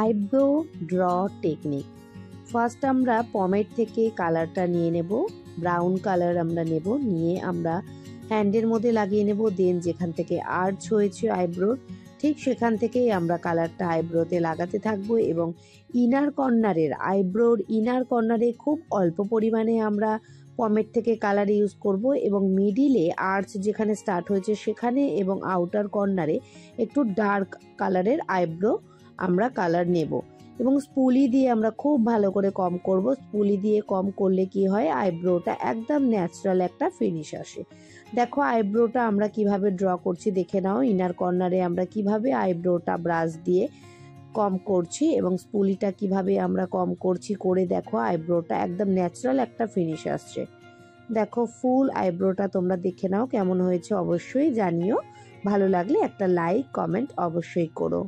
Eyebrow draw technique. First আমরা পমেড থেকে কালারটা নিয়ে নেব, ব্রাউন কালার আমরা নেব, নিয়ে আমরা হ্যান্ডের মধ্যে লাগিয়ে নেব। দেন যেখান থেকে আর্চ হয়েছে আইব্রোর ঠিক সেখান থেকেই আমরা কালারটা আইব্রোতে লাগাতে থাকবো এবং ইনার কর্নারের আইব্রোর ইনার কর্নারে খুব অল্প পরিমাণে আমরা পমেড থেকে কালার ইউজ করব এবং মিডিলে আর্চ যেখানে স্টার্ট হয়েছে সেখানে এবং আউটার কর্নারে একটু ডার্ক কালারের আইব্রো আমরা কালার নেব এবং স্পুলি দিয়ে আমরা খুব ভালো করে কম করব। স্পুলি দিয়ে কম করলে কি হয়, আইব্রোটা একদম ন্যাচারাল একটা ফিনিশ আসে। দেখো আইব্রোটা আমরা কিভাবে ড্র করছি দেখে নাও। ইনার কর্নারে আমরা কিভাবে আইব্রোটা ব্রাশ দিয়ে কম করছি এবং স্পুলিটা কিভাবে আমরা কম করছি, করে দেখো আইব্রোটা একদম ন্যাচারাল একটা ফিনিশ আসছে। দেখো ফুল আইব্রোটা তোমরা দেখে নাও কেমন হয়েছে অবশ্যই জানিও। ভালো লাগলে একটা লাইক কমেন্ট অবশ্যই করো।